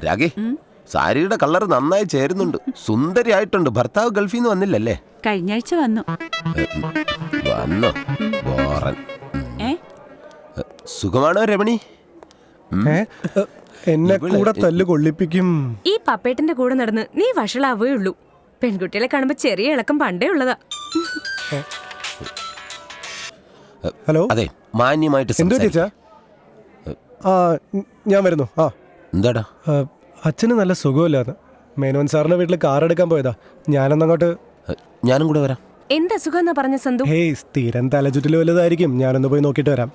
രാഗേ, സാരിയുടെ കളർ നന്നായി ചേരുന്നുണ്ട്. സുന്ദരിയായിട്ടുണ്ട്. ഭർത്താവ് ഗൾഫിൽ നിന്ന് വന്നില്ലല്ലേ? കഴിഞ്ഞ ആഴ്ച വന്നു. വന്നോ? ബോറൻ. സുഖമാണോ രമണി? എന്നെ കൂടെ തല്ല് കൊള്ളിപ്പിക്കും. ഈ പപ്പേട്ടന്റെ കൂടെ നടന്ന് നീ വഷളാവേ ഉള്ളൂ. പെൺകുട്ടികളെ കാണുമ്പോ ചെറിയ ഇളക്കം പണ്ടേ ഉള്ളതാ. ഹലോ, അതെ, മാന്യമായിട്ട് ഞാൻ വരുന്നു. എന്താടാ? അച്ഛന് നല്ല സുഖമില്ലാന്ന്. മേനോൻ സാറിന്റെ വീട്ടിൽ കാർ എടുക്കാൻ പോയതാ. ഞാനൊന്നങ്ങോട്ട്. ഞാനും കൂടെ വരാം. എന്താ സുഖം എന്നാ പറഞ്ഞ സന്തു? ഹേയ്, സ്ഥിരം തലചുറ്റൽ വലുതായിരിക്കും. ഞാനൊന്ന് പോയി നോക്കിട്ട് വരാം.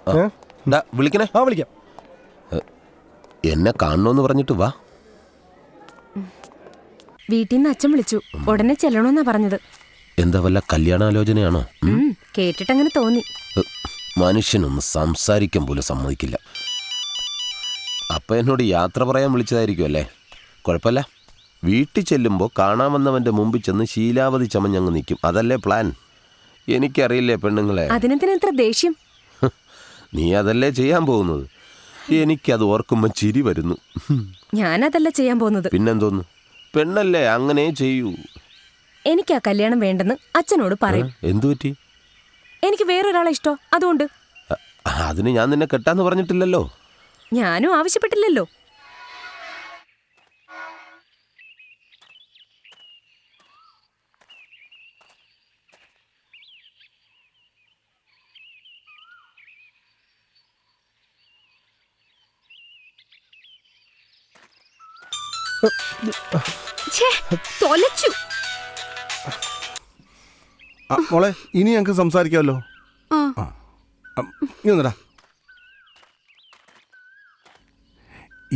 വിളിക്കണേ? വിളിക്കാം. എന്നെ കാണണോന്ന് പറഞ്ഞിട്ട് വാ. വീട്ടിൽ നിന്ന് അച്ഛൻ വിളിച്ചു. ഉടനെ ചെല്ലണോന്നാ പറഞ്ഞത്. എന്താ വല്ല കല്യാണാലോചനയാണോ? കേട്ടിട്ടങ്ങനെ തോന്നി. മനുഷ്യനൊന്ന് സംസാരിക്കാൻ പോലും സമ്മതിക്കില്ല. അപ്പ എന്നോട് യാത്ര പറയാൻ വിളിച്ചതായിരിക്കും അല്ലേ? കുഴപ്പമില്ല. വീട്ടിൽ ചെല്ലുമ്പോൾ കാണാമെന്നവൻ്റെ മുമ്പിൽ ചെന്ന് ശീലാവധി ചമഞ്ഞങ്ങ് നിൽക്കും. അതല്ലേ പ്ലാൻ? എനിക്കറിയില്ലേ പെണ്ണുങ്ങളെ. അതിനെന്തിനാ ഇത്ര ദേഷ്യം? നീ അതല്ലേ ചെയ്യാൻ പോകുന്നത്. എനിക്കത് ഓർക്കുമ്പോൾ ചിരി വരുന്നു. ഞാനതല്ല ചെയ്യാൻ പോകുന്നത്. പിന്നെന്തോന്നു? പെണ്ണല്ലേ, അങ്ങനെ ചെയ്യൂ. എനിക്ക് ആ കല്യാണം വേണ്ടെന്ന് അച്ഛനോട് പറയും. എന്തു പറ്റി? എനിക്ക് വേറൊരാളെ ഇഷ്ടോ, അതുകൊണ്ട്. അതിന് ഞാൻ നിന്നെ കെട്ടാന്ന് പറഞ്ഞിട്ടില്ലല്ലോ. ഞാനും ആവശ്യപ്പെട്ടില്ലല്ലോ. തൊലച്ചു. മോളെ, ഇനി ഞങ്ങൾക്ക് സംസാരിക്കാമല്ലോ.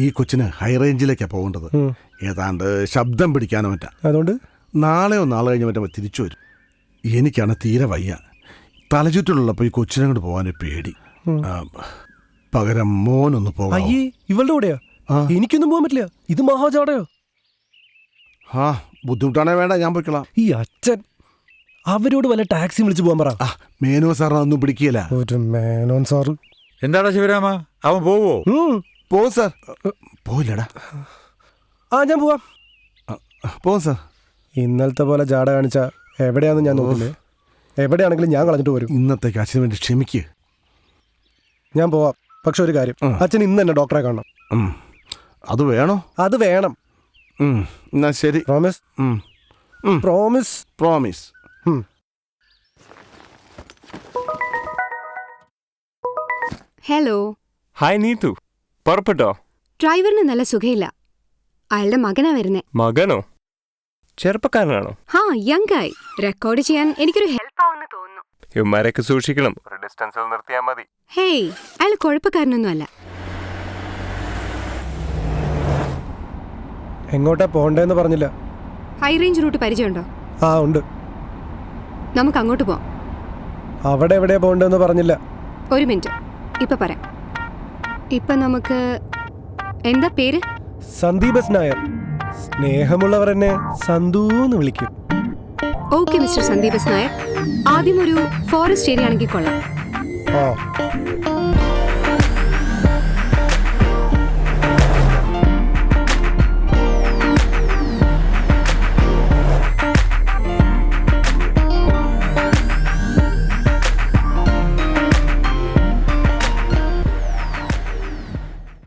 ഈ കൊച്ചിന് ഹൈ റേഞ്ചിലേക്കാണ് പോകേണ്ടത്. ഏതാണ്ട് ശബ്ദം പിടിക്കാനോ മറ്റാ. അതുകൊണ്ട് നാളെയോ നാളെ കഴിഞ്ഞ് മറ്റേ തിരിച്ചു വരും. എനിക്കാണ് തീരെ വയ്യ. തലചുറ്റിലുള്ളപ്പോൾ ഈ കൊച്ചിനെ കൊണ്ട് പോകാൻ പേടി. പകരം മോനൊന്ന് പോകാം. ഇവളുടെ കൂടെയാ? എനിക്കൊന്നും പോകാൻ പറ്റില്ല. ഇത് മഹാചാടയോ? ബുദ്ധിമുട്ടാണേ വേണ്ട, ഞാൻ പോയിക്കളാം. ഈ അച്ഛൻ അവരോട് വല്ല ടാക്സി വിളിച്ചു പോകാൻ പറ. മേനോ സാറിനെ ഒന്നും പിടിക്കില്ല. ഒരു മേനോൻ സാറ്. എന്താടാ ശിവരാമ, അവൻ പോവോ? പോവും സാർ. പോയില്ലടാ. ഞാൻ പോവാം. പോവും സാർ. ഇന്നലത്തെ പോലെ ജാട കാണിച്ച എവിടെയാന്ന് ഞാൻ നോക്കില്ലേ. എവിടെയാണെങ്കിലും ഞാൻ കളഞ്ഞിട്ട് വരും. ഇന്നത്തേക്ക് അച്ഛന് വേണ്ടി ക്ഷമിക്ക്. ഞാൻ പോവാം. പക്ഷെ ഒരു കാര്യം, അച്ഛൻ ഇന്ന് തന്നെ ഡോക്ടറെ കാണണം. അത് വേണോ? അത് വേണം. എന്നാ ശരി. Promise? Promise. Promise. Hello. Hi Neethu, പുറപ്പെട്ടോ? ഡ്രൈവറിന് നല്ല സുഖയില്ല. അയാളുടെ മകനാ വരുന്നേ. മകനോ? ചെറുപ്പക്കാരനാണോ? യങ് ആയി. റെക്കോർഡ് ചെയ്യാൻ എനിക്കൊരു ഹെൽപ്പ് ആവുമെന്ന് തോന്നുന്നു. ഇവന്മാരൊക്കെ സൂക്ഷിക്കണം. ഒരു ഡിസ്റ്റൻസിൽ നിർത്തിയാൽ മതി. ഹേയ്, അയാൾ കുഴപ്പക്കാരനൊന്നും അല്ല. എങ്ങോട്ടാ പോണ്ടേന്ന് പറഞ്ഞില്ല. ഹൈ റേഞ്ച് റൂട്ട് പരിചയമുണ്ടോ? ഉണ്ട്. നമുക്ക് അങ്ങോട്ട് പോവാം. അവിടെ എവിടെയാ പോണ്ടെന്ന് പറഞ്ഞില്ല. ഒരു മിനിറ്റ്, ഇപ്പൊ പറയാം. ഇപ്പൊ നമുക്ക് എന്താ പേര്? സന്ദീപ് എസ് നായർ. സ്നേഹമുള്ളവർ എന്നെ സന്ദൂന്ന് വിളിക്കും. Okay mister Sandeep S Nair. ആദ്യം ഒരു ഫോറസ്റ്റ് ഏരിയ ആണെങ്കിൽ കൊള്ളാം.